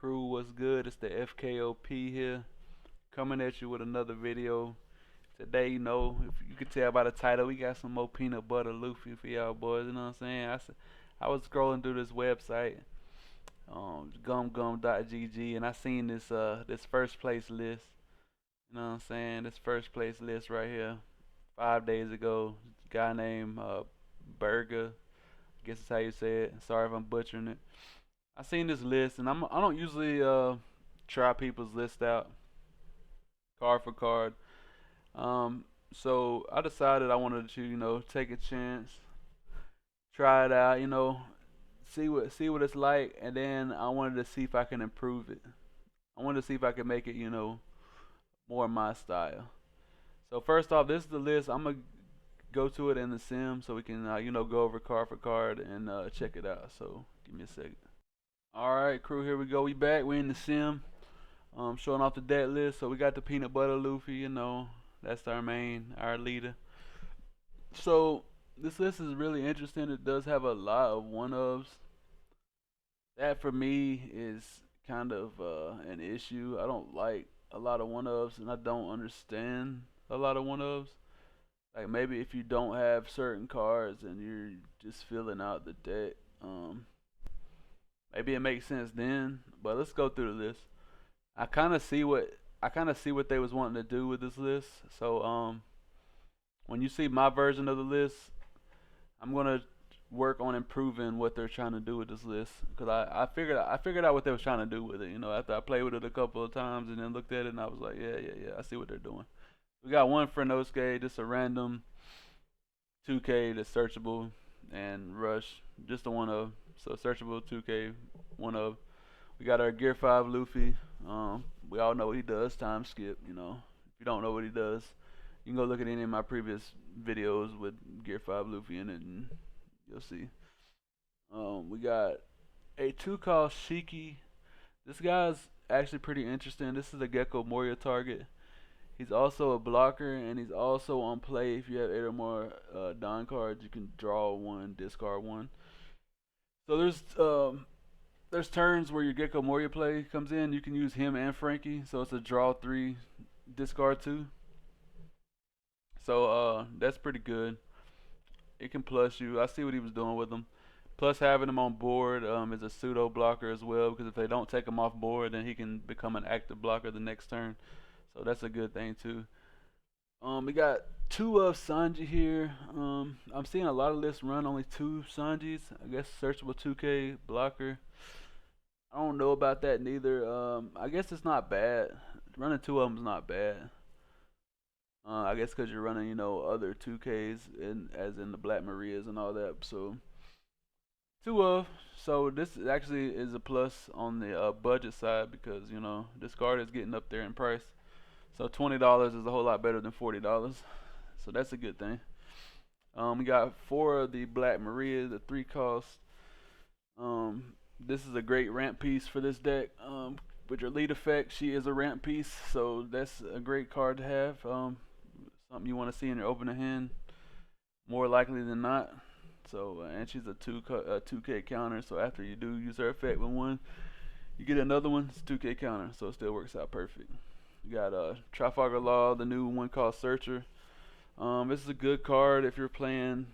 Crew, what's good? It's the FKOP here, coming at you with another video. Today, if you can tell by the title, we got some more peanut butter Luffy for y'all boys. You know what I'm saying? I was scrolling through this website, gumgum.gg, and I seen this first place list. You know what I'm saying? This first place list right here, 5 days ago. Guy named Burger. I guess that's how you say it. Sorry if I'm butchering it. I seen this list, and I don't usually try people's list out card for card. Um, so I decided I wanted to take a chance, try it out, see what it's like, and then I wanted to see if I can improve it. I wanted to see if I can make it more my style. So first off, this is the list. I'm gonna go to it in the sim so we can go over card for card and check it out. So give me a second. All right, crew, here we go. We back. We in the sim. Showing off the deck list. So we got the peanut butter Luffy. That's our leader. So this list is really interesting. It does have a lot of one ofs. That for me is kind of an issue. I don't like a lot of one ofs, and I don't understand a lot of one ofs. Like maybe if you don't have certain cards and you're just filling out the deck, maybe it makes sense then. But let's go through the list. I kind of see what they was wanting to do with this list. So when you see my version of the list, I'm gonna work on improving what they're trying to do with this list because I figured out what they was trying to do with it. After I played with it a couple of times and then looked at it and I was like, yeah, I see what they're doing. We got one Frenosuke, just a random 2K that's searchable and rush, just a one of. So searchable 2K, one of. We got our Gear 5 Luffy. We all know what he does, time skip. If you don't know what he does, you can go look at any of my previous videos with Gear 5 Luffy in it and you'll see. We got a 2 called Shiki. This guy's actually pretty interesting. This is a Gecko Moria target. He's also a blocker, and he's also on play. If you have 8 or more Don cards, you can draw 1, discard 1. So there's turns where your Gecko Moria play comes in. You can use him and Frankie. So it's a draw 3, discard 2. So that's pretty good. It can plus you. I see what he was doing with them. Plus having him on board is a pseudo blocker as well, because if they don't take him off board, then he can become an active blocker the next turn. So that's a good thing too. We got 2 of Sanji here. I'm seeing a lot of lists run only 2 Sanjis. I guess searchable 2K blocker. I don't know about that neither. I guess it's not bad. Running 2 of them is not bad. I guess because you're running, other 2Ks as in the Black Marias and all that. So 2 of. So this actually is a plus on the budget side because this card is getting up there in price. So $20 is a whole lot better than $40. So that's a good thing. We got 4 of the Black Maria, the 3 cost. This is a great ramp piece for this deck. With your lead effect, she is a ramp piece, so that's a great card to have. Something you want to see in your opening hand, more likely than not. So and she's a 2K counter. So after you do use her effect with 1, you get another one. It's 2K counter, so it still works out perfect. You got Trafalgar Law, the new one called Searcher. This is a good card if you're playing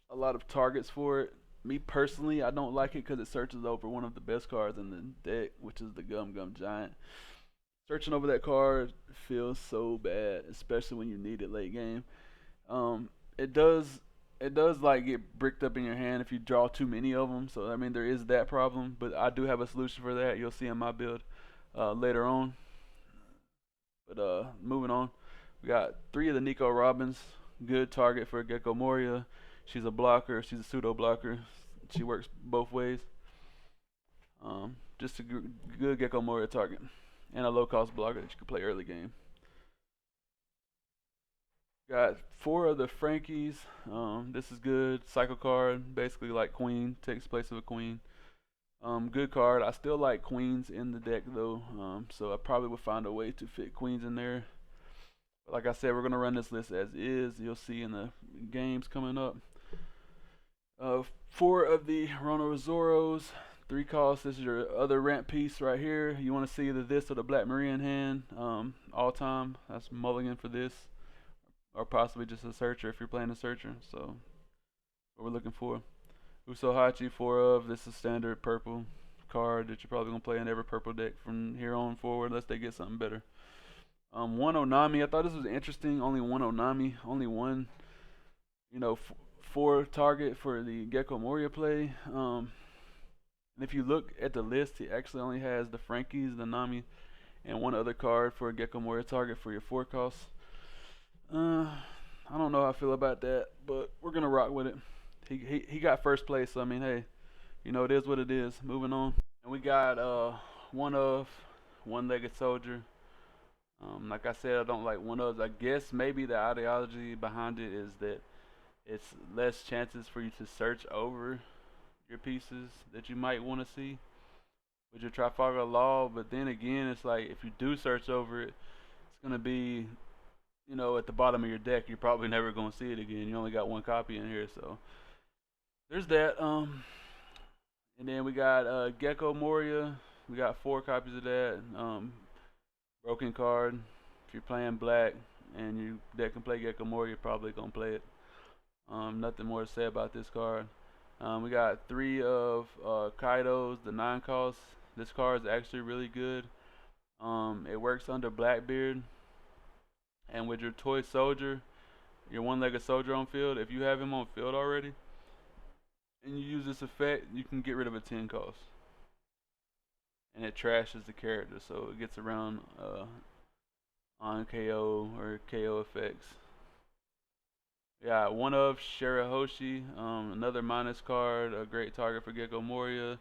a lot of targets for it. Me personally, I don't like it because it searches over one of the best cards in the deck, which is the Gum Gum Giant. Searching over that card feels so bad, especially when you need it late game. It does like get bricked up in your hand if you draw too many of them. So I mean there is that problem, but I do have a solution for that. You'll see in my build later on. But moving on, we got 3 of the Nico Robins. Good target for Gecko Moria. She's a blocker. She's a pseudo blocker. She works both ways. Just a good Gecko Moria target and a low cost blocker that you can play early game. Got 4 of the Frankies. This is good. Cycle card, basically like Queen, takes place of a Queen. Good card. I still like queens in the deck though, so I probably would find a way to fit queens in there. But like I said, we're gonna run this list as is. You'll see in the games coming up. 4 of the Rona Rozoros, 3 costs. This is your other ramp piece right here. You want to see either this or the Black Maria in hand. All time. That's mulligan for this, or possibly just a searcher if you're playing a searcher. So what we're looking for. Usohachi 4 of. This is standard purple card that you're probably gonna play in every purple deck from here on forward, unless they get something better. 109. I thought this was interesting. Only 109. Only one, 4 target for the Gecko Moria play. And if you look at the list, he actually only has the Frankies, the Nami, and one other card for a Gecko Moria target for your 4 costs. I don't know how I feel about that, but we're gonna rock with it. He got first place, so I mean, hey, it is what it is. Moving on. And we got one-legged soldier. Like I said, I don't like one-ofs. I guess maybe the ideology behind it is that it's less chances for you to search over your pieces that you might want to see with your Trafalgar Law. But then again, it's like if you do search over it, it's gonna be, at the bottom of your deck. You're probably never gonna see it again. You only got 1 copy in here, so there's that. And then we got Gecko Moria. We got 4 copies of that. Broken card. If you're playing black and your deck can play Gecko Moria, you're probably gonna play it. Nothing more to say about this card. We got 3 of Kaidos, the 9 cost. This card is actually really good. It works under Blackbeard. And with your toy soldier, your one-legged soldier on field, if you have him on field already, and you use this effect, you can get rid of a 10 cost. And it trashes the character, so it gets around on KO or KO effects. Yeah, 1 of Shirahoshi, another minus card, a great target for Gecko Moria.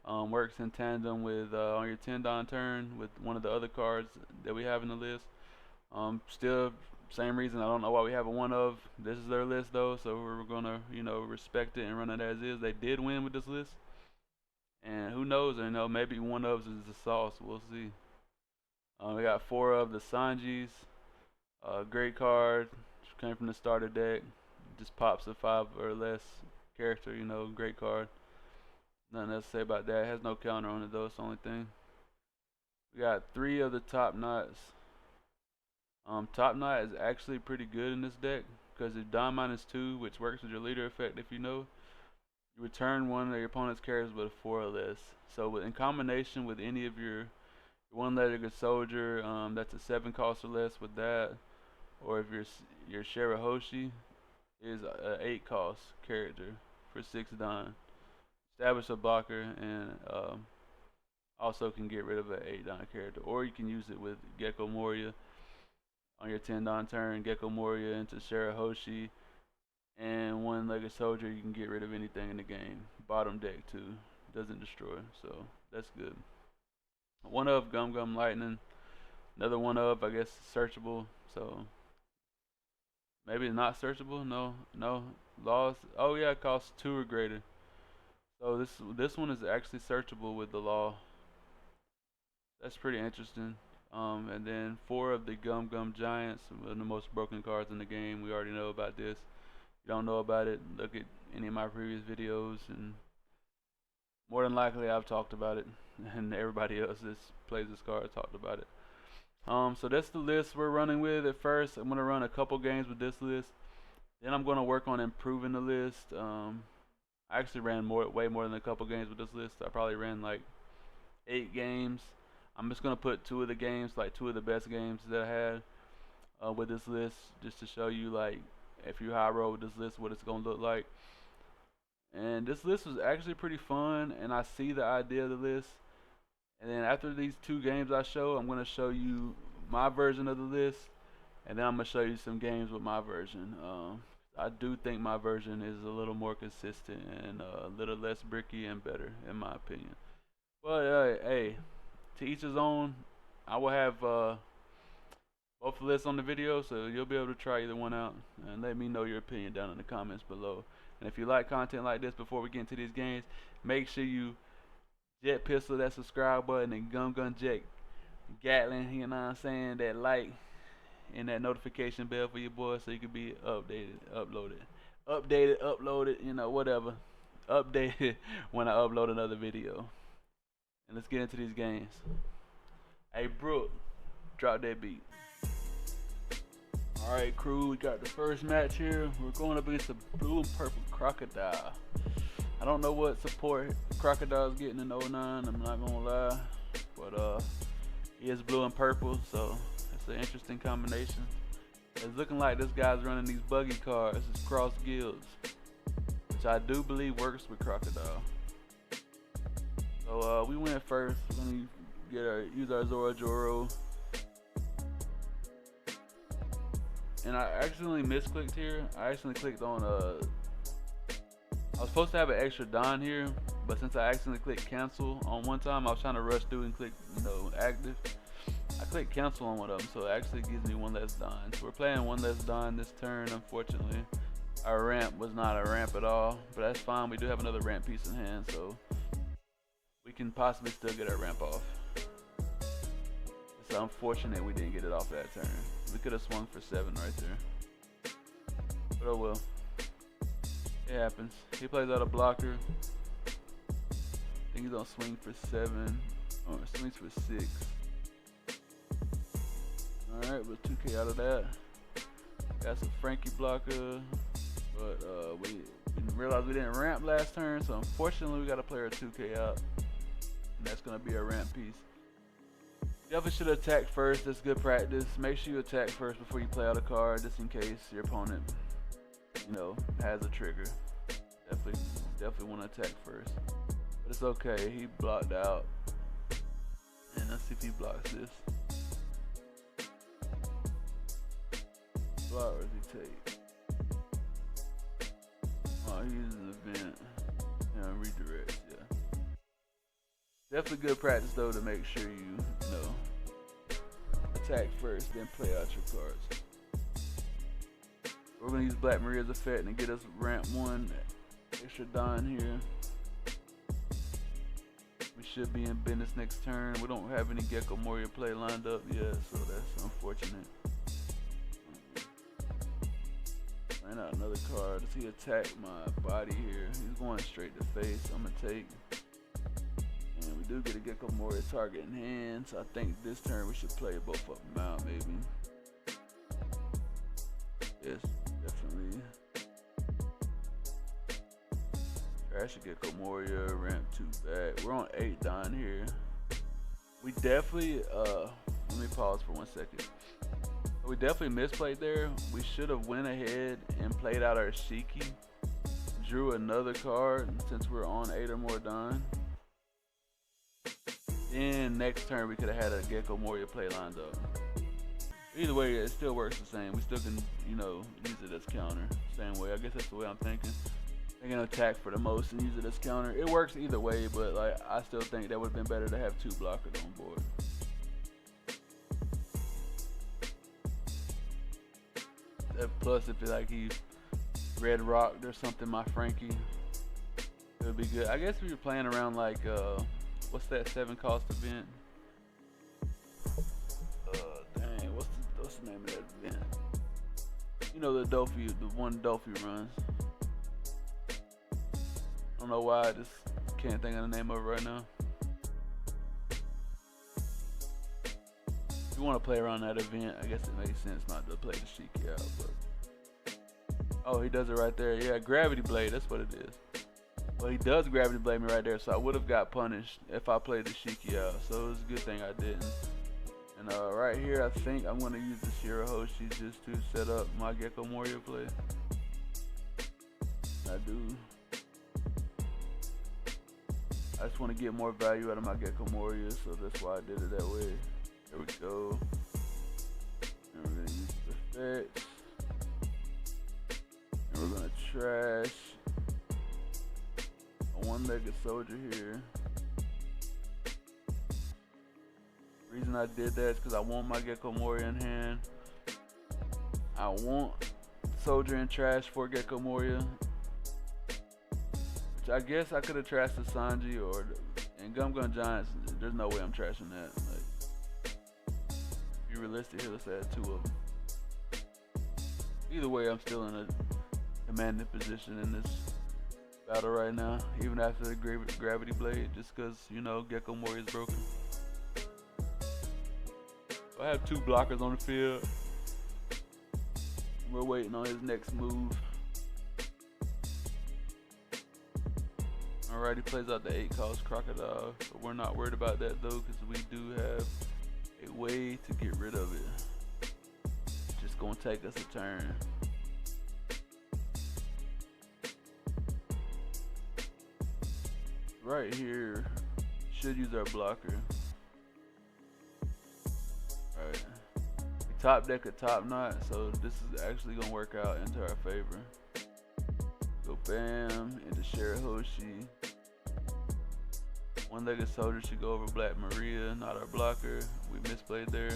Works in tandem with on your 10 Don turn with one of the other cards that we have in the list. Still, same reason. I don't know why we have a 1 of. This is their list though, so we're gonna respect it and run it as is. They did win with this list, and who knows? Maybe 1 of is the sauce. We'll see. We got 4 of the Sanjis. Great card. Came from the starter deck. Just pops a 5 or less character. Great card. Nothing else to say about that. It has no counter on it though. It's the only thing. We got 3 of the Top Knots. Top Knot is actually pretty good in this deck because it's Don -2, which works with your leader effect. If you return one of your opponent's characters with a 4 or less. So in combination with any of your one-legged soldier, that's a 7 cost or less with that, or if your Shirahoshi is a 8 cost character for 6 Don. Establish a blocker and also can get rid of an 8 Don character, or you can use it with Gecko Moria. On your 10 Don turn, Gecko Moria into Shirahoshi, and one-legged soldier, you can get rid of anything in the game. Bottom deck too, doesn't destroy, so that's good. 1 of Gum Gum Lightning, another 1 of, I guess, searchable, so maybe it's not searchable. No, laws. Oh yeah, it costs 2 or greater. So this one is actually searchable with the law. That's pretty interesting. And then 4 of the Gum Gum Giants, one of the most broken cards in the game. We already know about this. If you don't know about it, look at any of my previous videos, and more than likely I've talked about it, and everybody else that plays this card talked about it. So that's the list we're running with. At first, I'm gonna run a couple games with this list. Then I'm gonna work on improving the list. I actually ran way more than a couple games with this list. I probably ran like 8 games. I'm just gonna put 2 of the games, like 2 of the best games that I had with this list, just to show you, like, if you high roll with this list, what it's gonna look like. And this list was actually pretty fun, and I see the idea of the list. And then after these 2 games I show, I'm gonna show you my version of the list, and then I'm gonna show you some games with my version. I do think my version is a little more consistent and a little less bricky and better, in my opinion. But hey. To each his own. I will have both lists on the video, so you'll be able to try either one out and let me know your opinion down in the comments below. And if you like content like this, before we get into these games, make sure you jet pistol that subscribe button and gun jet Gatling, that like and that notification bell for your boy, so you can be updated, uploaded, whatever. updated when I upload another video. And let's get into these games. Hey Brooke, drop that beat. Alright crew, we got the first match here. We're going up against the blue and purple crocodile. I don't know what support Crocodile's getting in 09, I'm not gonna lie. But he is blue and purple, so it's an interesting combination. It's looking like this guy's running these buggy cars, it's cross guilds, which I do believe works with Crocodile. So we went first. Let me use our Zora Joro. And I accidentally misclicked here. I accidentally clicked on I was supposed to have an extra Don here, but since I accidentally clicked cancel on one time, I was trying to rush through and click, active. I clicked cancel on one of them, so it actually gives me one less Don. So we're playing one less Don this turn, unfortunately. Our ramp was not a ramp at all, but that's fine. We do have another ramp piece in hand, so we can possibly still get our ramp off. It's unfortunate we didn't get it off that turn. We could have swung for 7 right there. But oh well. It happens. He plays out a blocker. I think he's gonna swing for 7. Or swings for 6. Alright, with 2K out of that. Got some Frankie blocker. But we didn't realize we didn't ramp last turn, so unfortunately we got a player 2K out. And that's gonna be a ramp piece. Definitely should attack first, that's good practice. Make sure you attack first before you play out a card, just in case your opponent, has a trigger. Definitely want to attack first. But it's okay, he blocked out. And let's see if he blocks this. Block or does he take? Oh, he uses an event. Redirects, yeah. Definitely good practice though to make sure you attack first, then play out your cards. We're gonna use Black Maria's effect and get us ramp 1 extra Don here. We should be in business next turn. We don't have any Gecko Moria play lined up yet, so that's unfortunate. Ran out another card. Does he attack my body here? He's going straight to face. I'm gonna take. And we do get a Gecko Moria target in hand, so I think this turn we should play both of them out, maybe. Yes, definitely. Trash a Gecko Moria, ramp 2 back. We're on 8 Don here. We definitely, let me pause for 1 second. We definitely misplayed there. We should have went ahead and played out our Shiki. Drew another card since we're on 8 or more Don. Then next turn we could have had a Gecko Moria play lined up. Either way, it still works the same. We still can, use it as counter. Same way. I guess that's the way I'm thinking. They're gonna attack for the most and use it as counter. It works either way, but I still think that would have been better to have 2 blockers on board. Plus, if he red rocked or something, my Frankie, it would be good. I guess we were playing around what's that 7 cost event? Dang, what's the name of that event? The one Dolphy runs. I don't know why, I just can't think of the name of it right now. If you want to play around that event, I guess it makes sense not to play the Shiki out, but oh, he does it right there. Yeah, Gravity Blade, that's what it is. Well, he does Gravity Blade me right there, so I would have got punished if I played the Shiki out, so it was a good thing I didn't. And right here, I think I'm going to use the Shirahoshi just to set up my Gecko Moria play. I do. I just want to get more value out of my Gecko Moria, so that's why I did it that way. There we go. And we're going to use the effects. And we're going to trash a 1-legged soldier here. The reason I did that is because I want my Gecko Moria in hand. I want soldier and trash for Gecko Moria. Which I guess I could have trashed the Sanji and Gum Gun Giants. There's no way I'm trashing that. Be realistic here, let's add 2 of them. Either way, I'm still in a commanding position in this battle right now, even after the gravity blade, just because, you know, Gecko Mori is broken. I have 2 blockers on the field. We're waiting on his next move. Alright, he plays out the 8-cost crocodile, but we're not worried about that though, because we do have a way to get rid of it. Just gonna take us a turn. Right here, should use our blocker. Alright. We top deck a top knot, so this is actually gonna work out into our favor. Go bam, into Shirahoshi. One-legged soldier should go over Black Maria, not our blocker. We misplayed there.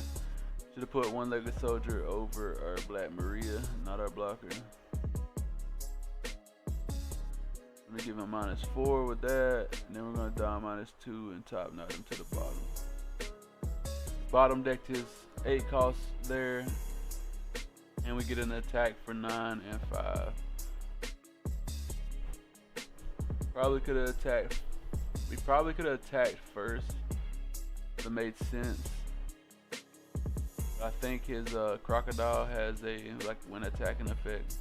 Should have put one-legged soldier over our Black Maria, not our blocker. I'm gonna give him -4 with that, and then we're gonna down -2 and top knot him to the bottom. Bottom decked his 8 costs there, and we get an attack for 9 and 5. Probably could have attacked. We probably could have attacked first. That made sense. I think his crocodile has a when attacking effect.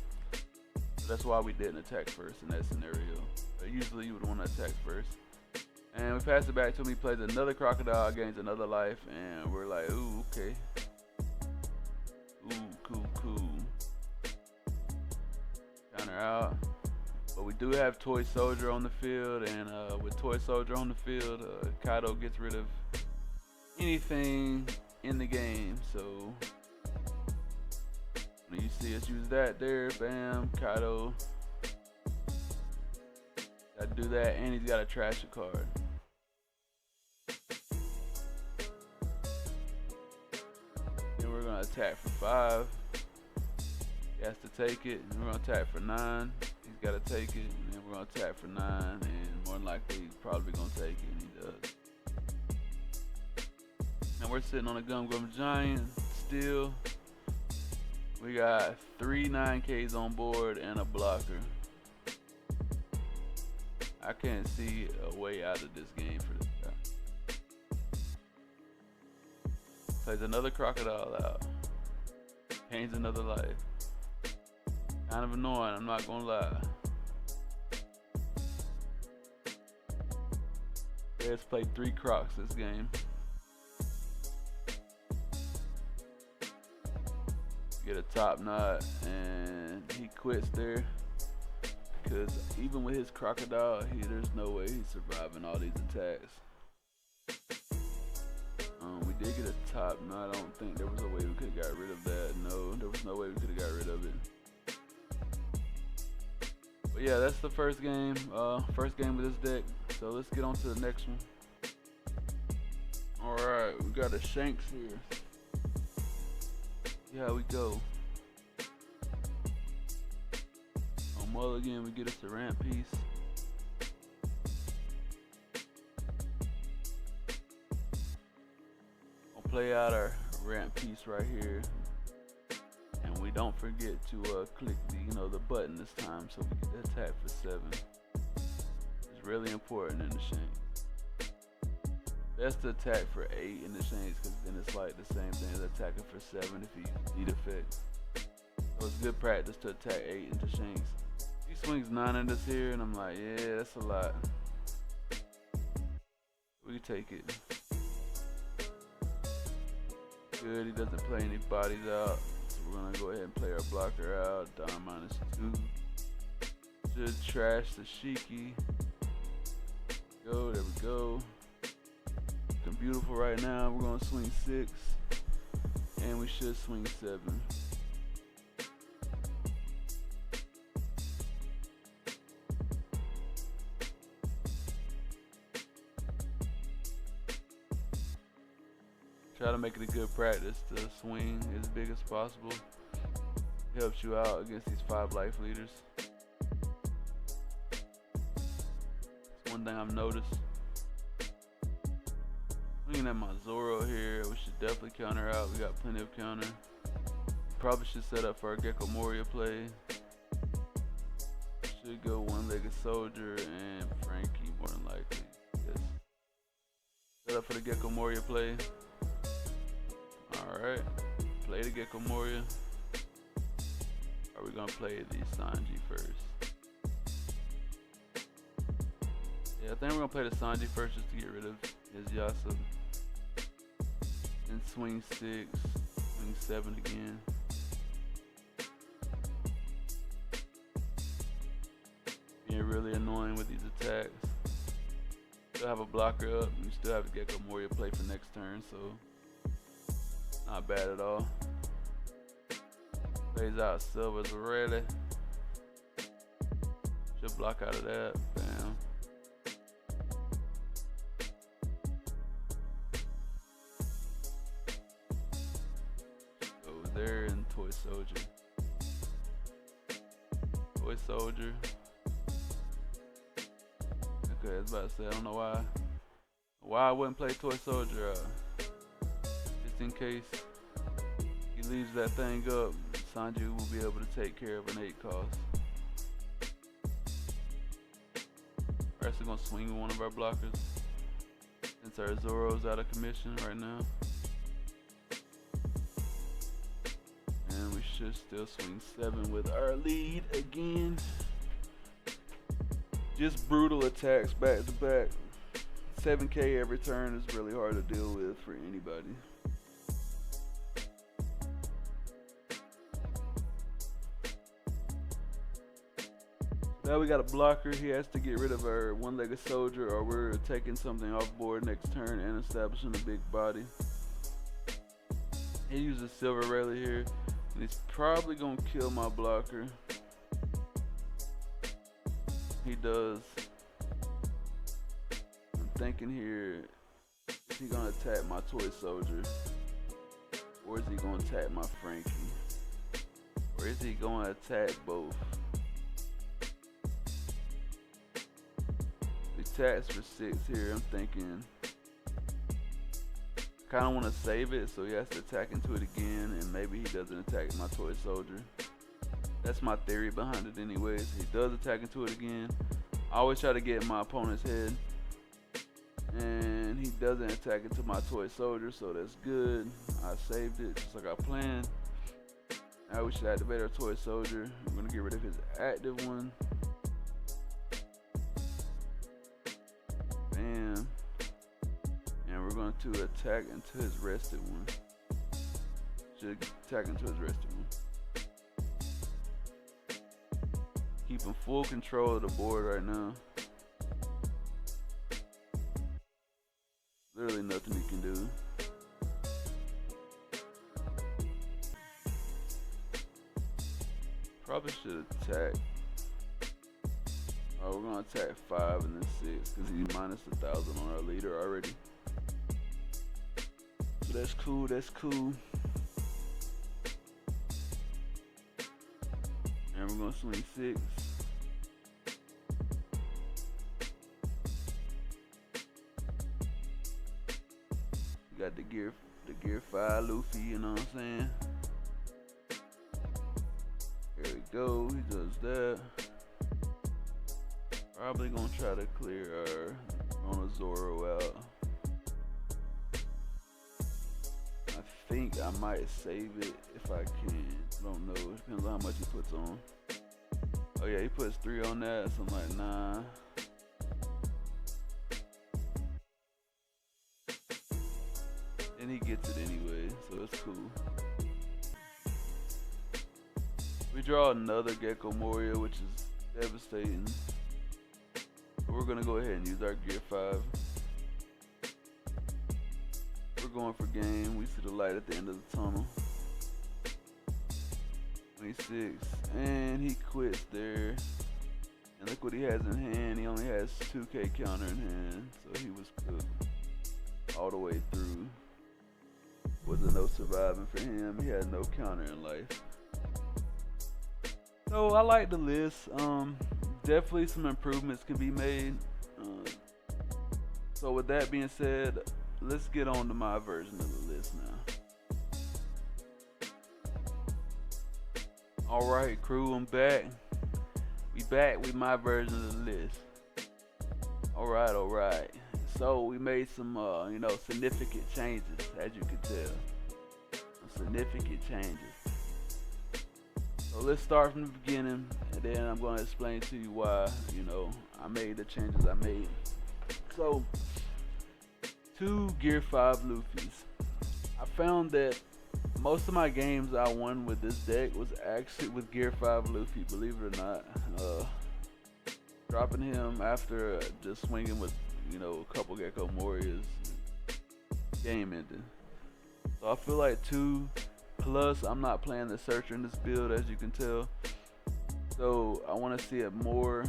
So that's why we didn't attack first in that scenario. But usually you would want to attack first. And we pass it back to him. He plays another crocodile, gains another life, and we're like, ooh, okay. Ooh, cool. Counter out. But we do have Toy Soldier on the field, and with Toy Soldier on the field, Kaido gets rid of anything in the game. So when you see us use that there, bam, Kaido got to do that, and he's got to trash a card. Then we're gonna attack for 5. He has to take it, and we're gonna attack for 9. He's got to take it, and then we're gonna attack for 9, and more than likely he's probably gonna take it, and he does. And we're sitting on a Gum Gum Giant still. We got 3 9Ks on board and a blocker. I can't see a way out of this game for this guy. Plays another crocodile out. Gains another life. Kind of annoying, I'm not gonna lie. Let's play 3 crocs this game. Get a top knot, and he quits there. Because even with his crocodile, there's no way he's surviving all these attacks. We did get a top knot. I don't think there was a way we could have got rid of that. No, there was no way we could have got rid of it. But yeah, that's the first game. First game with this deck. So let's get on to the next one. Alright, we got a Shanks here. See how we go. On Mulligan, we get us a ramp piece. We'll play out our ramp piece right here, and we don't forget to click the button this time so we get the attack for 7. It's really important in the Shanks. Best to attack for 8 in the Shanks, because then it's like the same thing as attacking for 7 if you need effects. So it's good practice to attack 8 into Shanks. He swings 9 at us here, and I'm like, yeah, that's a lot. We can take it. Good, he doesn't play any bodies out. So we're gonna go ahead and play our blocker out. Down -2. Should trash the Shiki. Go, there we go. Looking beautiful right now. We're gonna swing 6. And we should swing 7. Try to make it a good practice to swing as big as possible. It helps you out against these 5 life leaders. It's one thing I've noticed. Looking at my Zoro here, we should definitely counter out. We got plenty of counter. Probably should set up for our Gecko Moria play. Should go one-legged soldier and Frankie more than likely. Yes. Set up for the Gecko Moria play. Alright. Play the Gecko Moria. Are we gonna play the Sanji first? Yeah, I think we're gonna play the Sanji first just to get rid of his Yasa. Then swing 6, swing 7 again. Being really annoying with these attacks. Still have a blocker up, and you still have a Gecko Moria play for next turn, so not bad at all. Plays out Silver's already. Should block out of that. Bam. Go there and Toy Soldier. Toy Soldier. Okay, I was about to say, I don't know why I wouldn't play Toy Soldier. Just in case he leaves that thing up, Sanji will be able to take care of an 8 cost. We're actually gonna swing one of our blockers since our Zoro's out of commission right now. And we should still swing 7 with our lead again. Just brutal attacks back to back. 7k every turn is really hard to deal with for anybody. Now we got a blocker. He has to get rid of our one-legged soldier, or we're taking something off board next turn and establishing a big body. He uses Silver Rayleigh here, and he's probably gonna kill my blocker. He does. I'm thinking here, is he gonna attack my Toy Soldier? Or is he gonna attack my Frankie? Or is he gonna attack both? He attacks for 6 here. I'm thinking, kinda wanna save it so he has to attack into it again, and maybe he doesn't attack my Toy Soldier. That's my theory behind it anyways. He does attack into it again. I always try to get in my opponent's head. And he doesn't attack into my Toy Soldier, so that's good. I saved it just like I planned. Now we should activate our Toy Soldier. We're gonna get rid of his active one. Bam. And we're going to attack into his rested one. Should attack into his rested one. Keeping full control of the board right now. Literally nothing he can do. Probably should attack. Oh, we're gonna attack 5 and then 6 because he's minus 1,000 on our leader already. So that's cool. That's cool. And we're gonna swing 6. We got the gear 5 Luffy, you know what I'm saying? There we go, he does that. Probably gonna try to clear our Zoro out. I think I might save it if I can. I don't know, it depends on how much he puts on. Oh yeah, he puts 3 on that, so I'm like, nah. And he gets it anyway, so it's cool. We draw another Gecko Moria, which is devastating. But we're gonna go ahead and use our gear 5. We're going for game. We see the light at the end of the tunnel. 26, and he quits there. And look what he has in hand. He only has 2k counter in hand, so he was cooked all the way through. Wasn't no surviving for him. He had no counter in life. So I like the list. Definitely some improvements can be made. So with that being said, let's get on to my version of the list now. Alright crew, I'm back. We back with my version of the list. Alright. So we made some, significant changes, as you can tell. Some significant changes. So let's start from the beginning, and then I'm going to explain to you why, I made the changes I made. So, 2 Gear 5 Luffys. I found that most of my games I won with this deck was actually with Gear 5 Luffy, believe it or not. Dropping him after just swinging with, a couple Gecko Warriors, game ended. So I feel like 2, plus I'm not playing the Searcher in this build, as you can tell. So I want to see it more,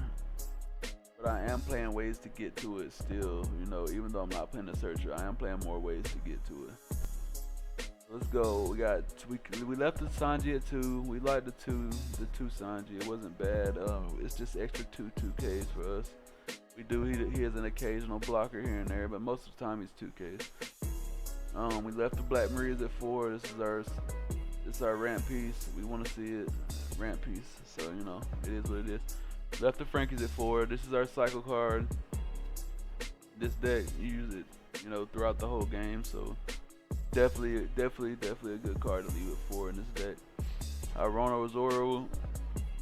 but I am playing ways to get to it still. Even though I'm not playing the Searcher, I am playing more ways to get to it. Let's go. We left the Sanji at 2. We liked the two Sanji. It wasn't bad. It's just extra 2Ks for us. He is an occasional blocker here and there, but most of the time he's 2Ks. We left the Black Marias at 4. This is our ramp piece. We want to see it ramp piece. So it is what it is. Left the Frankies at 4. This is our cycle card. This deck, you use it, throughout the whole game. So definitely a good card to leave at 4 in this deck. Our Rono Zoro,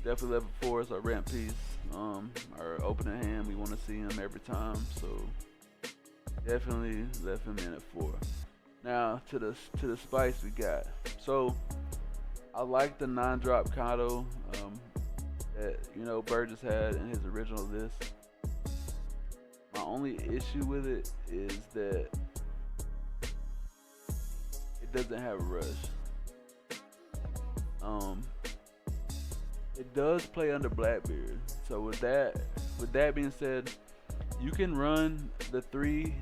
definitely left at 4. It's our ramp piece. Our opening hand, we want to see him every time. So definitely left him in at 4. Now to the spice we got. So I like the 9-drop Kado that Burgess had in his original list. My only issue with it is that it doesn't have a rush. It does play under Blackbeard. So with that being said, you can run the 3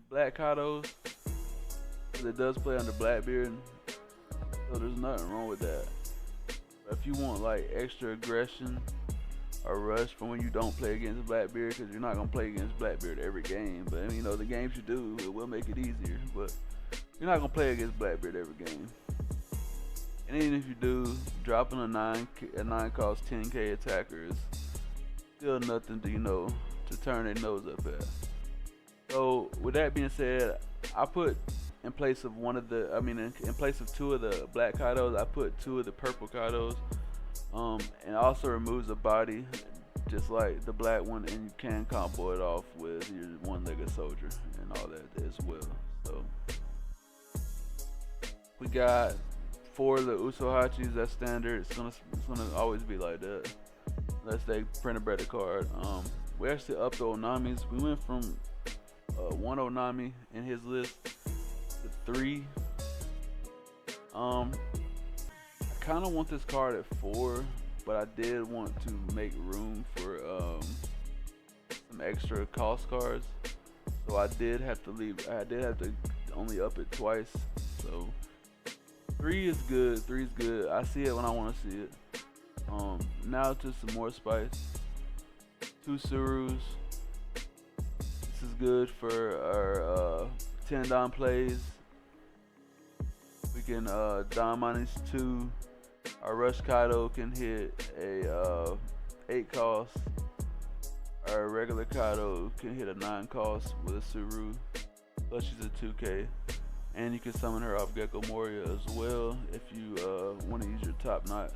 Black Kados, but it does play under Blackbeard. So there's nothing wrong with that. But if you want like extra aggression or rush from when you don't play against Blackbeard, because you're not gonna play against Blackbeard every game, but the games you do, it will make it easier. But you're not gonna play against Blackbeard every game. And even if you do, dropping a 9 cost 10k attacker is still nothing to turn their nose up at. So with that being said, I put in place of in place of 2 of the Black Kados, I put 2 of the purple Kados. And also removes the body, just like the black one, and you can combo it off with your one-legged soldier and all that as well. So we got 4 of the Usohachis. That's standard. It's gonna always be like that, unless they print a better card. We actually upped the Onamis. We went from 1 Onami in his list to 3. I kind of want this card at 4, but I did want to make room for some extra cost cards. So I did have to only up it twice. So 3 is good. 3 is good. I see it when I want to see it. Now to some more spice. 2 Surus. This is good for our 10 Don plays. We can Don -2. Our Rush Kaido can hit a 8 cost. Our regular Kaido can hit a 9 cost with a Suru. Plus she's a 2k. And you can summon her off Gecko Moria as well if you want to use your top knots.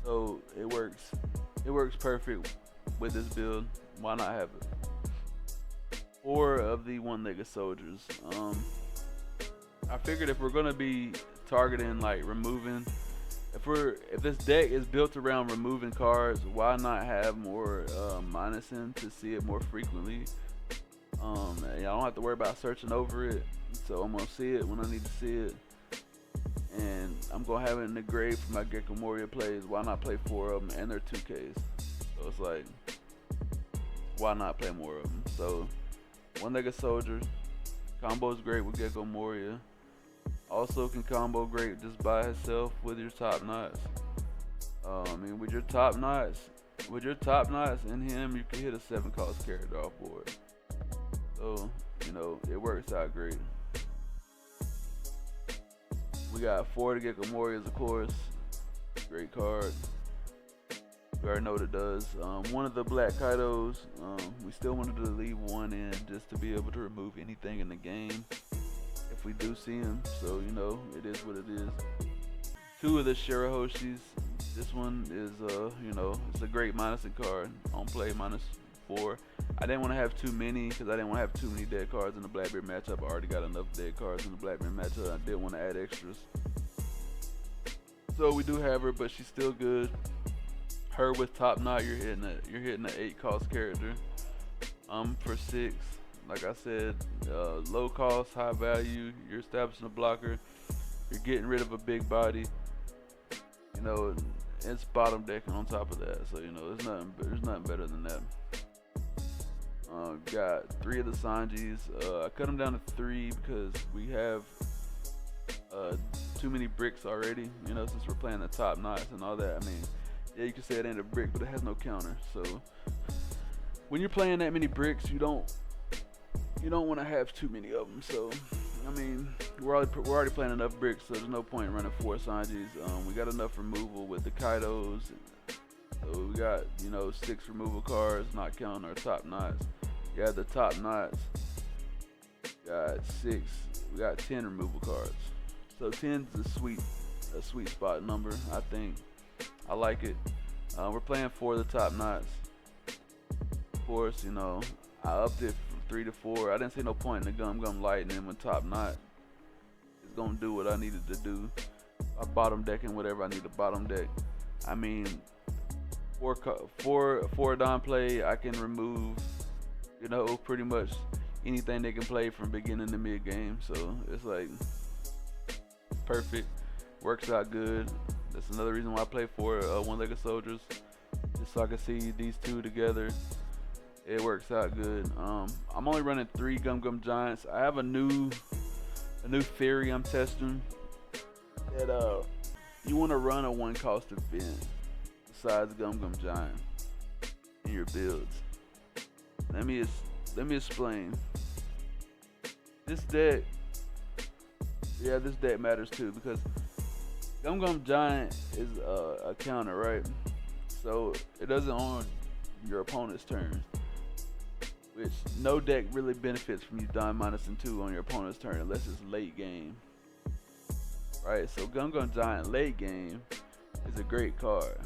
So it works perfect with this build. Why not have it? 4 of the one-legged soldiers. I figured if we're gonna be targeting like removing, if this deck is built around removing cards, why not have more minusing to see it more frequently? I don't have to worry about searching over it, so I'm gonna see it when I need to see it, and I'm gonna have it in the grave for my Gecko Moria plays. Why not play 4 of them, and they're 2Ks? So it's like, why not play more of them? So one-legged soldier combo is great with Gecko Moria. Also can combo great just by itself with your top knots. With your top knots in him, you can hit a 7 cost character off board. So it works out great. We got 4 to Gecko Warriors, of course. Great card. We already know what it does. One of the black Kaidos, we still wanted to leave one in just to be able to remove anything in the game if we do see him. So, you know, it is what it is. Two of the Shirahoshis. This one is, you know, it's a great minusing card on play, -4. I didn't want to have too many because I didn't want to have too many dead cards in the Blackbeard matchup. I already got enough dead cards in the Blackbeard matchup. I didn't want to add extras. So we do have her, but she's still good. Her with top knot, you're hitting an 8 cost character. For 6, like I said, low cost, high value. You're establishing a blocker. You're getting rid of a big body. You know, it's bottom decking on top of that. So you know, there's nothing better than that. Got 3 of the Sanjis. I cut them down to 3 because we have too many bricks already. You know, since we're playing the top knots and all that. I mean, yeah, you can say it ain't a brick, but it has no counter. So when you're playing that many bricks, you don't want to have too many of them. So I mean, we're already playing enough bricks, so there's no point in running 4 Sanjis. We got enough removal with the Kaidos. So we got, you know, 6 removal cards, not counting our top knots. You have the top knots. Got 6. We got 10 removal cards. So 10 is a sweet spot number, I think. I like it. We're playing 4 of the top knots. Of course, you know, I upped it from 3 to 4. I didn't see no point in the Gum Lightning when top knot is gonna do what I needed to do. I bottom decking whatever I need to bottom deck. I mean, 4 Don play, I can remove, you know, pretty much anything they can play from beginning to mid game. So it's like perfect, works out good. That's another reason why I play 4 one-legged soldiers, just so I can see these two together. It works out good. I'm only running 3 Gum Giants. I have a new theory I'm testing that you want to run a 1 cost event besides Gum Giant in your builds. Let me explain. This deck matters too, because Gum Giant is a counter, right? So it doesn't on your opponent's turn, which no deck really benefits from you dying -2 on your opponent's turn unless it's late game, right? So Gum Giant late game is a great card,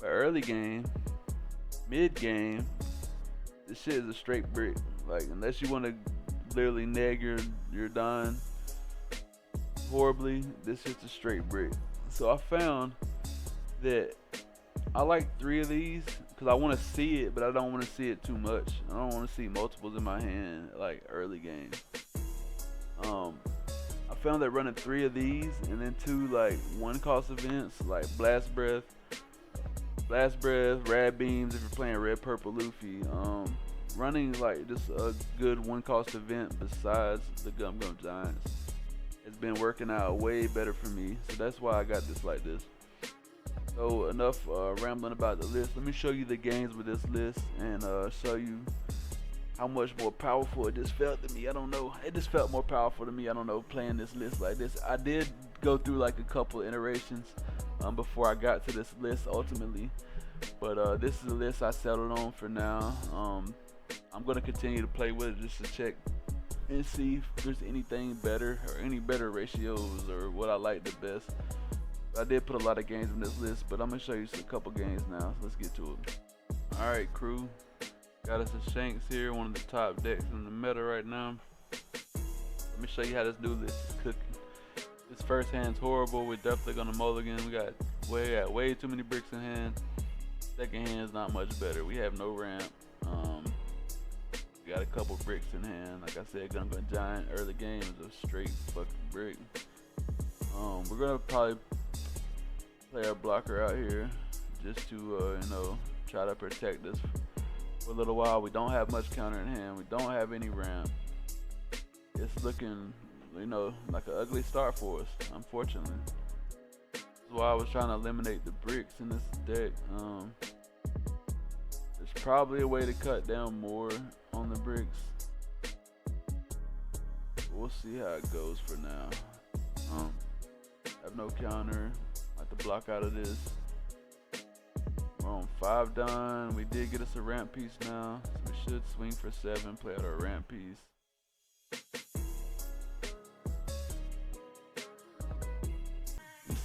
but early game, mid game, this shit is a straight brick. Like, unless you want to literally neg your dying horribly, this shit's a straight brick. So I found that I like 3 of these because I want to see it, but I don't want to see it too much. I don't want to see multiples in my hand like early game. I found that running 3 of these and then 2 like 1 cost events like Blast Breath, Rad Beams if you're playing Red Purple Luffy. Running like just a good 1 cost event besides the Gum Giants, it's been working out way better for me. So that's why I got this like this. So enough rambling about the list. Let me show you the games with this list and show you how much more powerful it just felt to me. I don't know. It just felt more powerful to me. I don't know, playing this list like this. I did go through like a couple iterations before I got to this list ultimately. But this is the list I settled on for now. I'm going to continue to play with it just to check and see if there's anything better or any better ratios or what I like the best. I did put a lot of games in this list, but I'm going to show you a couple games now. So let's get to it. Alright, crew. Got us a Shanks here, one of the top decks in the meta right now. Let me show you how this new list is cooking. This first hand's horrible. We're definitely going to mulligan. We got way too many bricks in hand. Second hand's not much better. We have no ramp. We got a couple bricks in hand. Like I said, Gum Giant early game is a straight fucking brick. We're gonna probably play our blocker out here just to you know, try to protect us for a little while. We don't have much counter in hand. We don't have any ramp. It's looking, you know, like an ugly start for us, unfortunately. That's why I was trying to eliminate the bricks in this deck. There's probably a way to cut down more on the bricks. We'll see how it goes for now. Have no counter. I have to block out of this. We're on 5 done. We did get us a ramp piece now, so we should swing for 7, play out our ramp piece.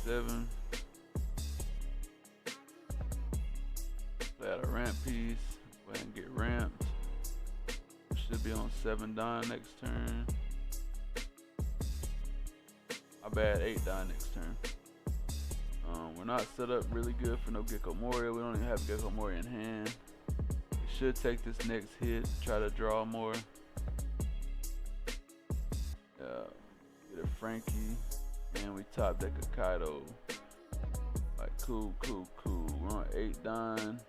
7. Play out a ramp piece. Go ahead and get ramped. We should be on 7 done next turn. My bad, 8 done next turn. We're not set up really good for no Gecko Moria. We don't even have Gecko Moria in hand. We should take this next hit, try to draw more. Get a Frankie, and we top deck a Kaido. Like cool. We're on 8 done.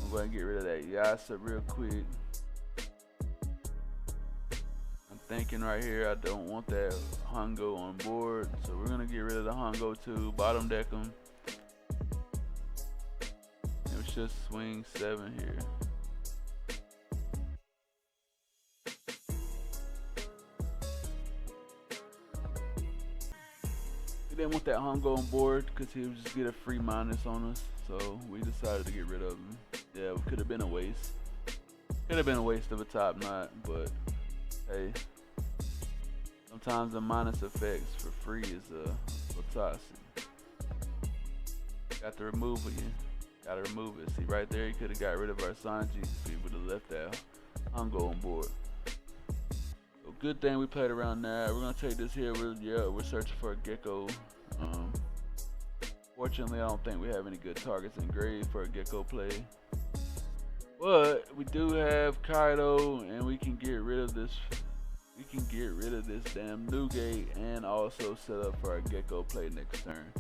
I'm going to get rid of that Yasa real quick. Thinking right here, I don't want that Hongo on board, so we're gonna get rid of the Hongo too. Bottom deck them, and we should swing 7 here. We didn't want that Hongo on board because he would just get a free minus on us, so we decided to get rid of him. Yeah, it could have been a waste. Could have been a waste of a top knot, but hey. Sometimes the minus effects for free is toxic. Got to remove it. Gotta remove it. See right there, he could have got rid of our Sanji if he would have left that Hongo on board. So good thing we played around there. We're gonna take this here. We're searching for a Gecko. Fortunately, I don't think we have any good targets engraved for a Gecko play. But we do have Kaido, and we can get rid of this. We can get rid of this damn Newgate and also set up for our Gecko play next turn.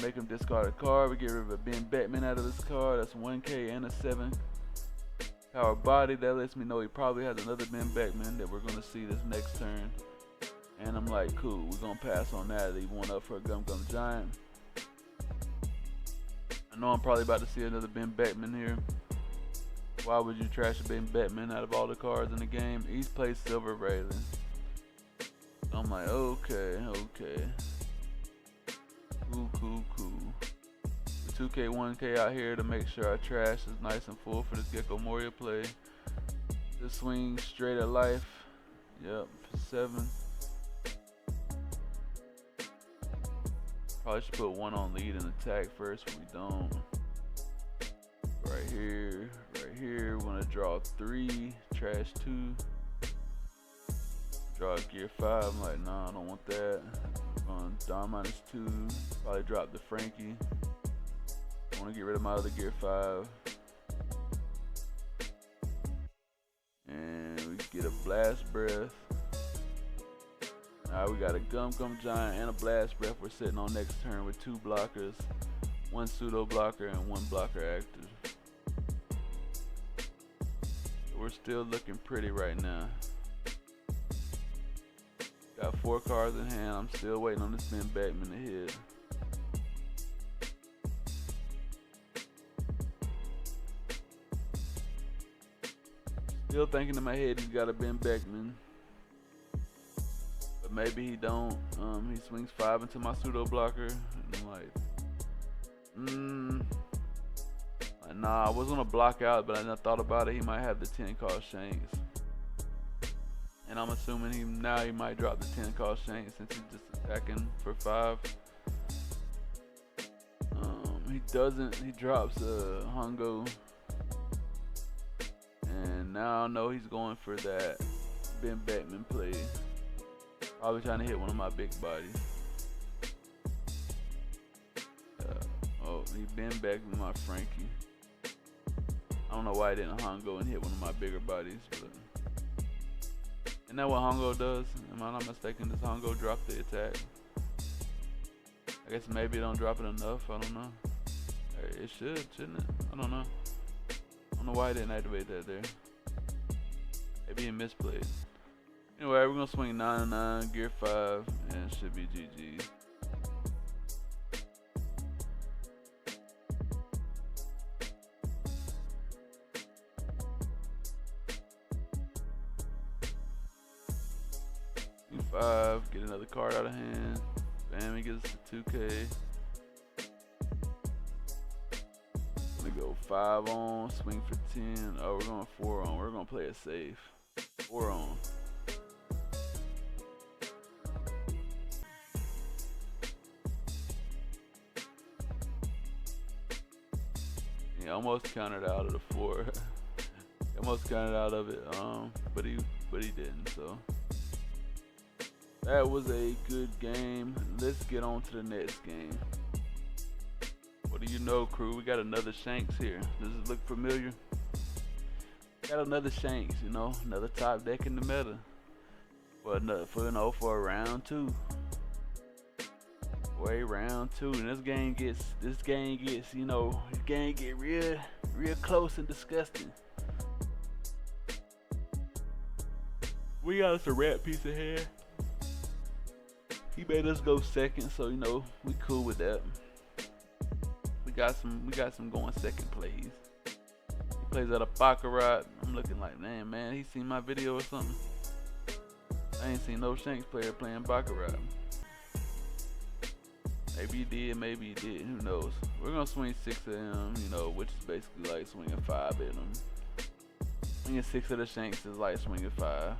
Make him discard a card. We get rid of a Ben Beckman out of this card. That's 1K and a 7 power body. That lets me know he probably has another Ben Beckman that we're gonna see this next turn. And I'm like, cool, we're gonna pass on that. Leave one up for a Gum Gum Giant. I know I'm probably about to see another Ben Beckman here. Why would you trash a Ben Beckman out of all the cards in the game? He's played Silver Raylan. I'm like, okay. Cool. 2K, 1K out here to make sure our trash is nice and full for this Gecko Moria play. Just swing straight at life. Yep, for 7. Probably should put 1 on lead and attack first, but we don't. Right here, we're gonna draw 3, trash 2, draw a gear 5. I'm like, nah, I don't want that. I'm gonna Dawn -2, probably drop the Frankie. I wanna get rid of my other gear 5. And we get a Blast Breath. Alright, we got a Gum Gum Giant and a Blast Breath. We're sitting on next turn with 2 blockers, 1 pseudo blocker and 1 blocker active. We're still looking pretty right now. Got 4 cards in hand. I'm still waiting on this Ben Beckman to hit. Still thinking in my head he's got a Ben Beckman. But maybe he don't. He swings 5 into my pseudo blocker. And I'm like, nah, I was gonna block out, but I thought about it. He might have the 10 called Shanks, and I'm assuming he might drop the 10 called Shanks since he's just attacking for 5. He doesn't. He drops a Hongo, and now I know he's going for that Ben Beckman play. Probably trying to hit one of my big bodies. Oh, he Ben Beckman my Frankie. I don't know why I didn't Hongo and hit one of my bigger bodies, but isn't that what Hongo does? Am I not mistaken? Does Hongo drop the attack? I guess maybe it don't drop it enough. I don't know. It shouldn't it? I don't know. I don't know why I didn't activate that there. Maybe it misplayed. Anyway, we're gonna swing 9 gear 5, and it should be GG. Get another card out of hand. Bam, he gets the 2K. 5 on, swing for 10. Oh, we're going 4 on. We're gonna play it safe. 4 on. Yeah, almost counted out of the 4. Almost counted out of it. But he didn't. So that was a good game. Let's get on to the next game. What do you know, crew? We got another Shanks here. Does it look familiar? Got another Shanks, you know, another top deck in the meta. For a round 2. For a round 2. And this game gets, you know, this game get real close and disgusting. We got us a rat piece of hair. He made us go second, so you know, we cool with that. We got some going second plays. He plays out of Baccarat. I'm looking like, man, he seen my video or something. I ain't seen no Shanks player playing Baccarat. Maybe he did, maybe he did. Who knows? We're gonna swing 6 of them, you know, which is basically like swinging 5 at them. Swinging 6 of the Shanks is like swinging 5.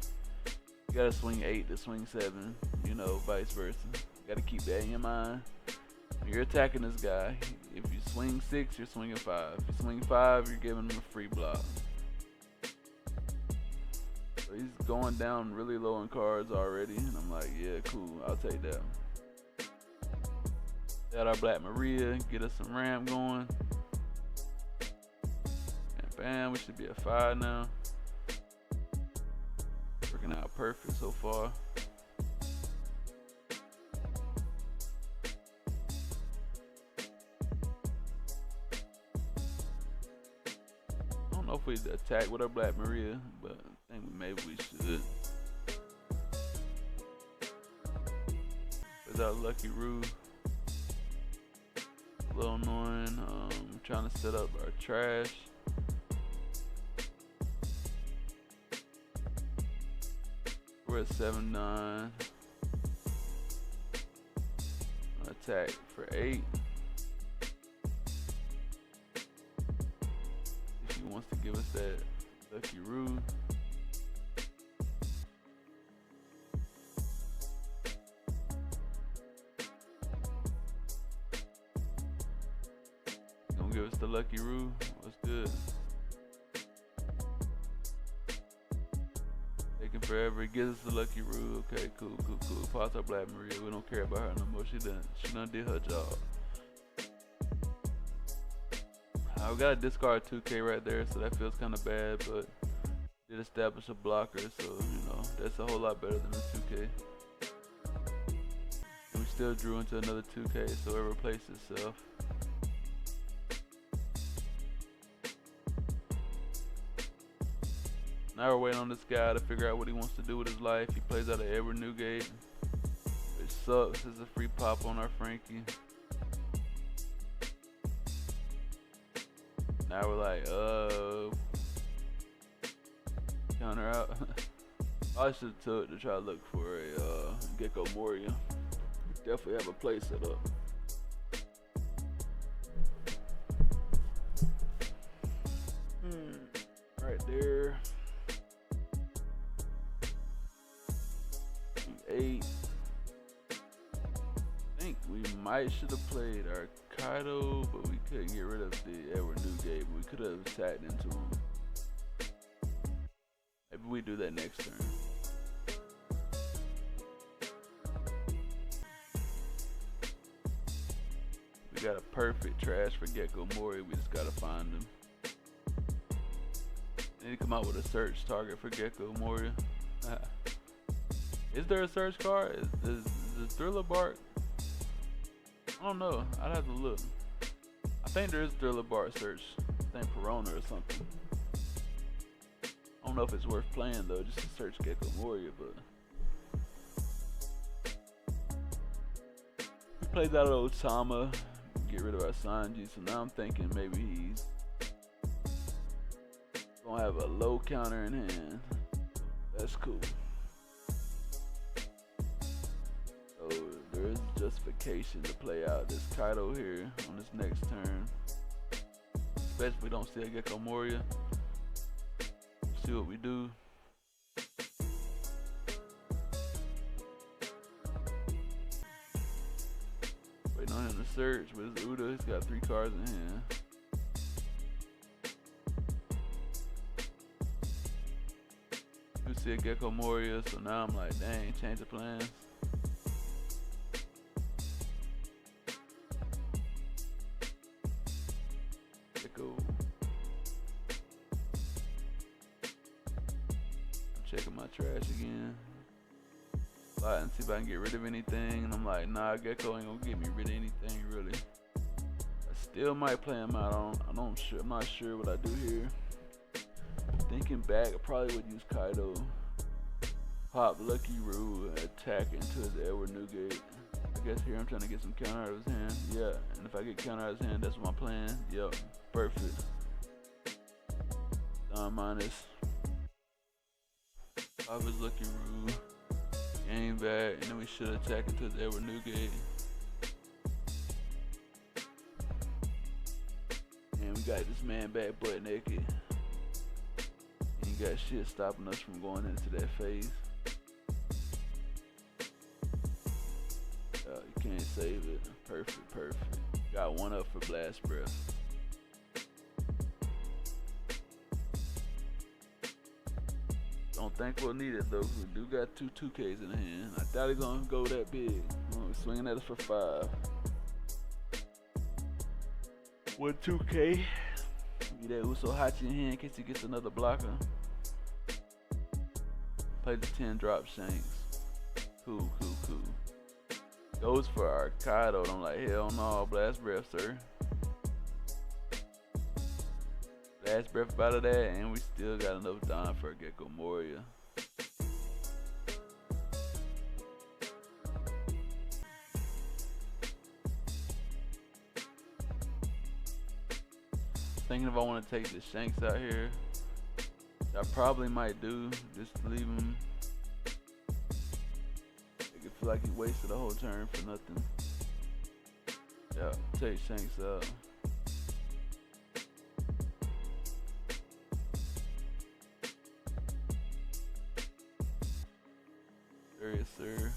You gotta swing 8 to swing 7, you know, vice versa. You gotta keep that in your mind. When you're attacking this guy, if you swing 6, you're swinging 5. If you swing 5, you're giving him a free block. So he's going down really low in cards already, and I'm like, yeah, cool, I'll take that. Got our Black Maria, get us some Ram going. And bam, we should be at 5 now. Working out perfect so far. I don't know if we attack with our Black Maria, but I think maybe we should. There's our Lucky Roo. A little annoying. Trying to set up our trash. We're at 7-9. Attack for 8. If he wants to give us that Lucky Roo. Gonna give us the Lucky Roo. What's good? Forever, he gives us the Lucky Roo. Okay, cool. Pops our Black Maria. We don't care about her no more. She done did her job. We got a discard 2K right there, so that feels kind of bad, but did establish a blocker, so you know that's a whole lot better than the 2K. And we still drew into another 2K, so it replaced itself. Now we're waiting on this guy to figure out what he wants to do with his life. He plays out of Edward Newgate, which sucks. There's a free pop on our Frankie. Now we're like, counter out. I should have took to try to look for a Gecko Moria. Definitely have a play set up. Right there. 8. I think we might should have played our Kaido, but we couldn't get rid of the Edward Newgate. But we could have attacked into him. Maybe we do that next turn. We got a perfect trash for Gecko Mori. We just gotta find him. I need to come out with a search target for Gecko Moria. Is there a search card? Is Thriller Bark? I don't know. I'd have to look. I think there is Thriller Bark search. I think Perona or something. I don't know if it's worth playing though, just to search Gecko Moria, but we played out of Otama, get rid of our Sanji, so now I'm thinking maybe he's gonna have a low counter in hand. That's cool. So there is justification to play out this Kaido here on this next turn. especially if we don't see a Gecko Moria. See what we do. Waiting on him to search with his Uda. He's got 3 cards in hand. We see a Gecko Moria, so now I'm like, dang, change the plans. Gecko. I'm checking my trash again. And see if I can get rid of anything, and I'm like, nah, Gecko ain't gonna get me rid of anything really. I still might play him out. I'm not sure what I do here. Thinking back, I probably would use Kaido, pop Lucky Roo, and attack into his Edward Newgate. I guess here I'm trying to get some counter out of his hand. Yeah, and if I get counter out of his hand, that's my plan. Yep, perfect. Minus. Pop his Lucky Roo. Game back, and then we should attack into his Edward Newgate. And we got this man back butt naked. Ain't got shit stopping us from going into that phase. You can't save it. Perfect, perfect. Got 1 up for Blast Breath. Don't think we'll need it though. We do got 2 2Ks in the hand. I doubt he's gonna go that big. We're swinging at us for 5. 1 2K. Get that Uso Hachi in hand in case he gets another blocker. Play the 10 drop Shanks. Cool. Goes for our Kaido. I'm like, hell no, Blast Breath, sir. Blast Breath out of that, and we still got enough dime for a Gecko Moria. Thinking if I want to take the Shanks out here, I probably might do. Just leave him. Make it feel like he wasted a whole turn for nothing. Yeah, take Shanks out. Yes, sir.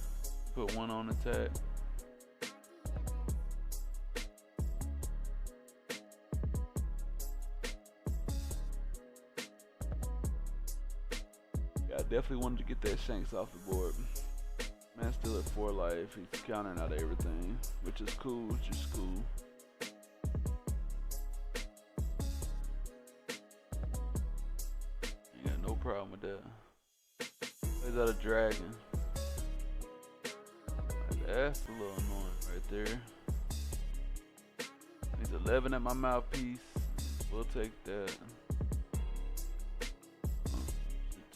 Put 1 on attack. Yeah, I definitely wanted to get that Shanks off the board. Man's still at 4 life. He's countering out everything, which is cool. Ain't got no problem with that. Plays out a dragon. That's a little annoying right there. He's 11 at my mouthpiece. We'll take that.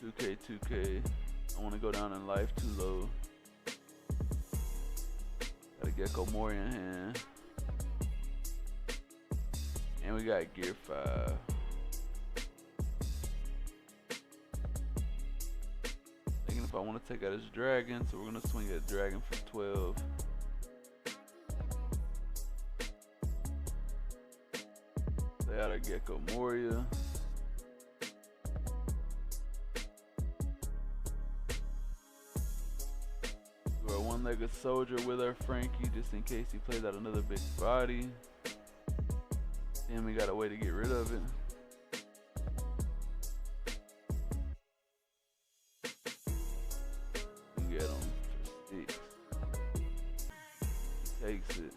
2K. I want to go down in life too low. Got a Gecko Moria in hand. And we got Gear 5. If I want to take out his dragon, so we're gonna swing at dragon for 12. Play out a Gecko Moria. We're a 1-legged soldier with our Frankie, just in case he plays out another big body. Then we got a way to get rid of it. Get him for 6. Takes it.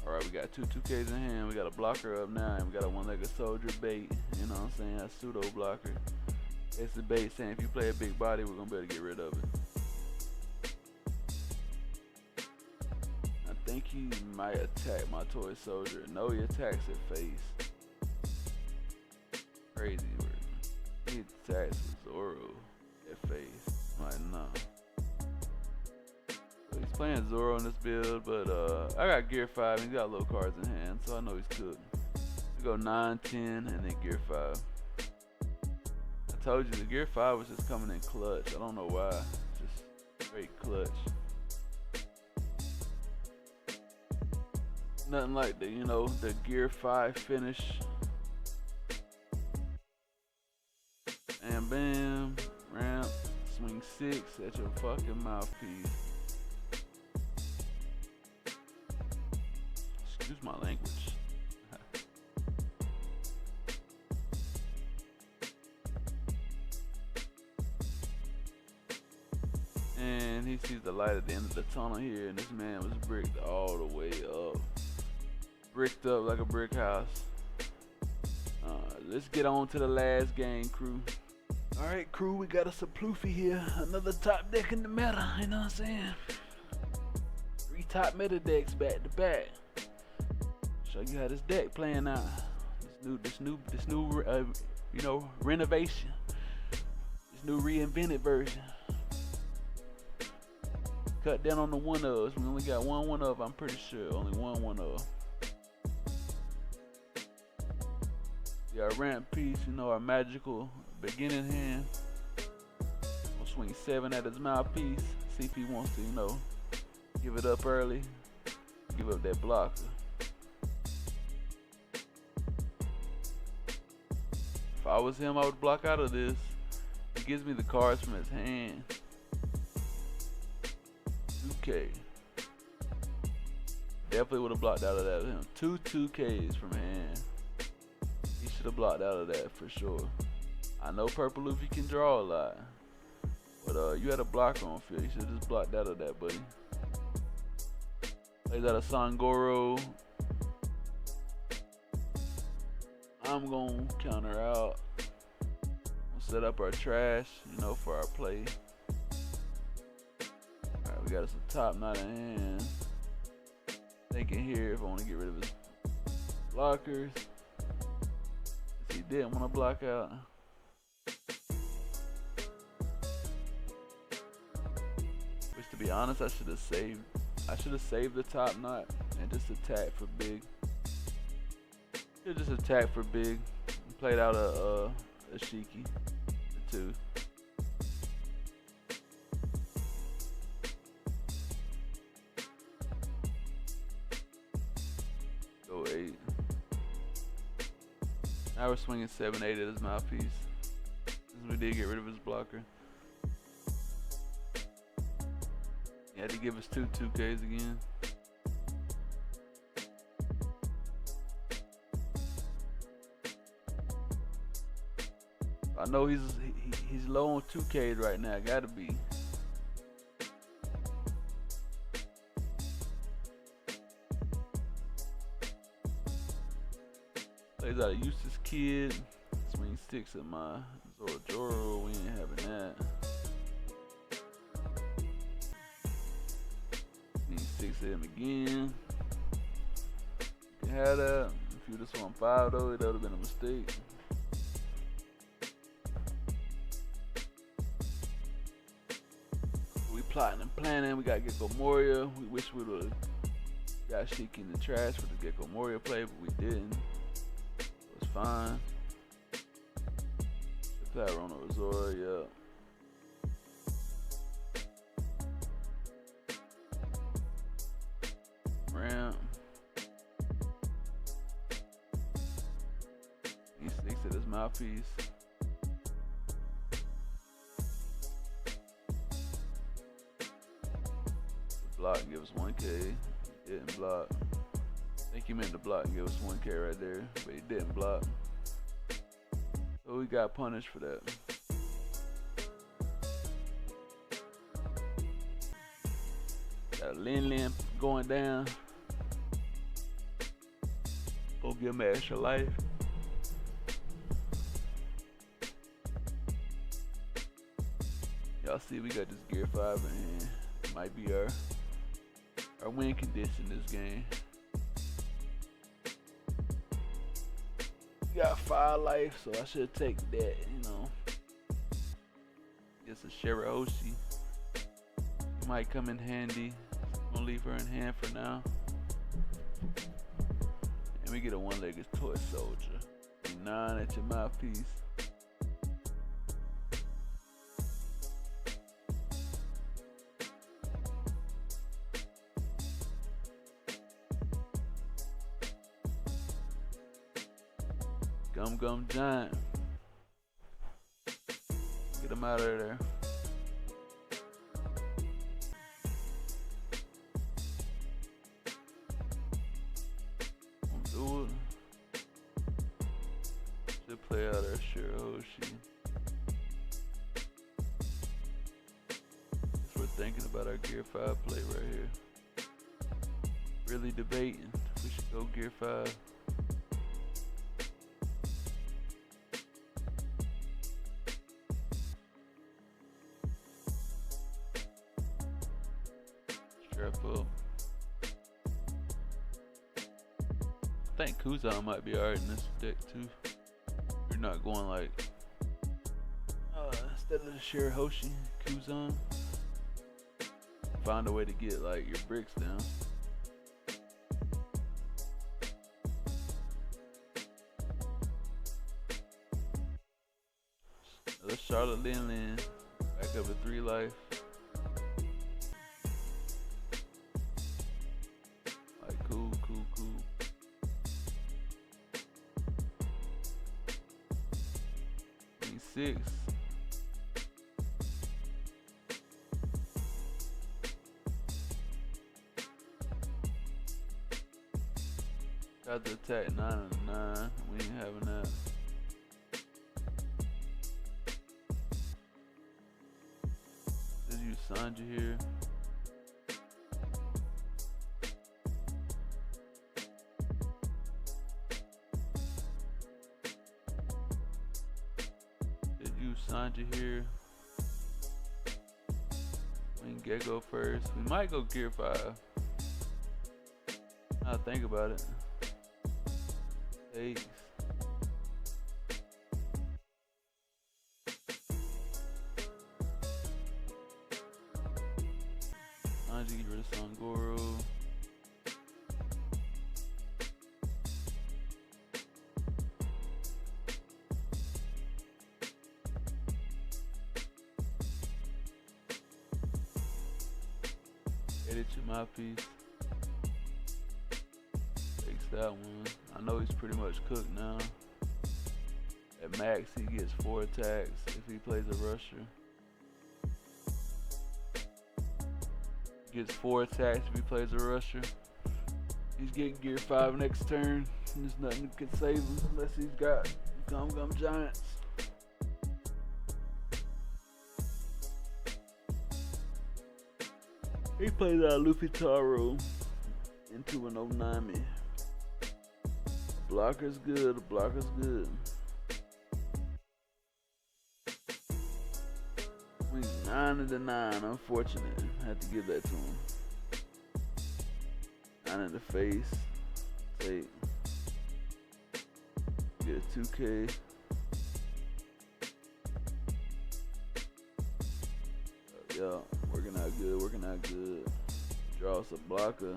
Alright, we got 2 2Ks in hand. We got a blocker up now, and we got a 1-legged soldier bait. You know what I'm saying? That's pseudo blocker. It's the bait saying if you play a big body, we're gonna be able to get rid of it. I think he might attack my toy soldier. No, he attacks at face. Crazy word. He attacks with Zoro. Face. I'm like, no. So he's playing Zoro in this build, but I got Gear 5 and he's got low cards in hand, so I know he's cooked. We go 9, 10, and then Gear 5. I told you the Gear 5 was just coming in clutch. I don't know why. Just straight clutch. Nothing like the, the Gear 5 finish. And bam, ramp, swing 6 at your fucking mouthpiece. Excuse my language. And he sees the light at the end of the tunnel here, and this man was bricked all the way up. Bricked up like a brick house. Let's get on to the last game, crew. Alright, crew, we got us a Luffy here. Another top deck in the meta, you know what I'm saying? 3 top meta decks back to back. Show you how this deck playing out. This new renovation. This new reinvented version. Cut down on the one-ofs. We only got one-of, I'm pretty sure. Only one-of. Yeah, our ramp piece, our magical beginning hand. We'll swing 7 at his mouthpiece. See if he wants to, give it up early. Give up that blocker. If I was him, I would block out of this. He gives me the cards from his hand. 2K. Definitely would have blocked out of that with him. 2Ks from hand. He should have blocked out of that for sure. I know Purple Luffy can draw a lot, but you had a blocker on field. You should have just blocked out of that, buddy. Plays out a Sangoro. I'm gonna counter out. We'll set up our trash, for our play. Alright, we got us a top knot in hand. Thinking here if I want to get rid of his blockers. He didn't want to block out. Which, to be honest, I should have saved the top knot and just attacked for big. Should just attack for big. Played out a Shiki, the 2. Go 8. Now we're swinging 7-8 at his mouthpiece. Since we did get rid of his blocker. He had to give us 2Ks again. I know he's low on 2Ks right now. Gotta be. Plays out a useless kid. Swing 6 at my Zorojoro. We ain't having that. Swing 6 at him again. You can have that. If you just swung 5 though, that would have been a mistake. We plotting and planning. We got Gecko Moria. We wish we would have got Shiki in the trash for the Gecko Moria play, but we didn't. Fine. Play on a Resort, yeah. Ramp. He sticks at his mouthpiece. The block gives 1K. He didn't block. I think he meant to block and give us 1K right there, but he didn't block. So we got punished for that. Got a Lin going down. Go give him extra life. Y'all see we got this Gear 5 in hand. It might be our win condition this game. Got 5 life, so I should take that, It's a Shirahoshi. It might come in handy. I'm gonna leave her in hand for now. And we get a 1-legged toy soldier. 9 at your mouthpiece. Gum Giant. Get him out of there. Won't do it. Should play out our Shirahoshi. We're thinking about our Gear 5 play right here. Really debating if we should go Gear 5. Strap up. I think Kuzan might be alright in this deck too. You're not going like instead of the Shirahoshi, Kuzan. Find a way to get like your bricks down. Let's Charlotte Lin back up at 3 life. Like cool. 26. Got to attack 9 and 9. We ain't having that. Did you Sanji here? Did you Sanji here? We can Gecko first. We might go Gear 5. Now think about it. Takes. Sanji get rid of Sangoro. Edit to my piece. Takes that one. I know he's pretty much cooked now. At max, he gets 4 attacks if he plays a rusher. He gets 4 attacks if he plays a rusher. He's getting Gear 5 next turn. There's nothing that can save him unless he's got Gum Giants. He plays out Luffy Taro into an op09. Blocker's good, the blocker's good. We 9 to the 9, unfortunate. Had to give that to him. 9 in the face. Take. Get a 2K. Yeah, working out good. Draw us a blocker.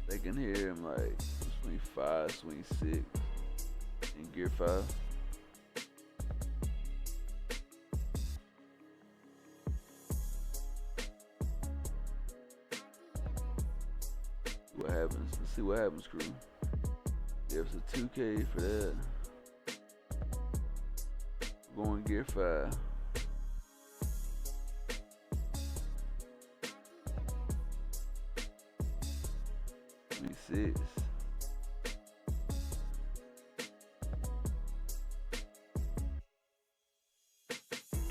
They can hear him like swing 5, swing 6 in Gear 5. What happens? Let's see what happens, crew. There's a 2K for that. We're going Gear 5. Swing 6.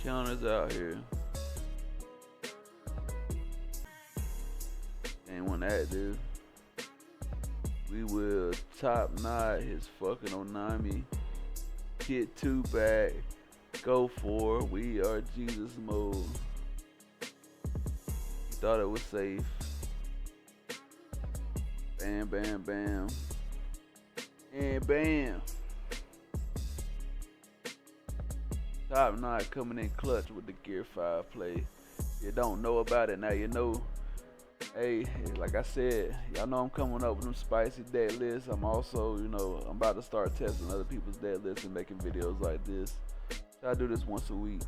Counters out here. Ain't one active. We will top knot his fucking Onami. Hit 2 back. Go 4. We are Jesus mode. He thought it was safe. Bam, bam, bam. And bam. Top knot coming in clutch with the Gear 5 play. You don't know about it, now you know. Hey, like I said, y'all know I'm coming up with them spicy dead lists. I'm also, I'm about to start testing other people's dead lists and making videos like this. I do this once a week.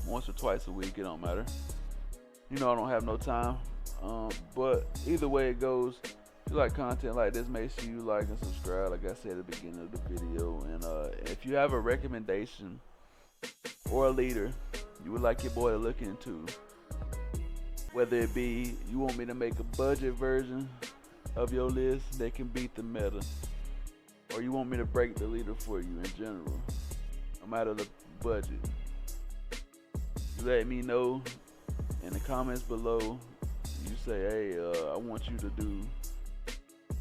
Once or twice a week, it don't matter. I don't have no time. But either way it goes, If you like content like this, make sure you like and subscribe, like I said at the beginning of the video. And if you have a recommendation or a leader you would like your boy to look into, whether it be you want me to make a budget version of your list that can beat the meta, or you want me to break the leader for you in general, no matter the budget, you let me know in the comments below. You say, hey, I want you to do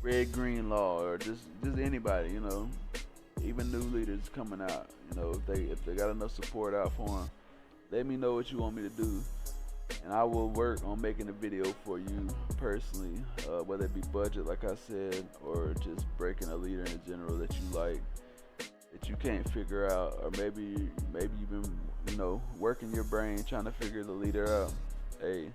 red green law, or just anybody, you know, even new leaders coming out, you know, if they got enough support out for them, let me know what you want me to do, and I will work on making a video for you personally, whether it be budget like I said, or just breaking a leader in general that you like, that you can't figure out, or maybe you've been, you know, working your brain trying to figure the leader out. Hey,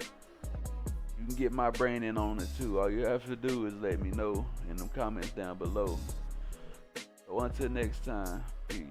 you can get my brain in on it too. All you have to do is let me know in the comments down below. So until next time, peace.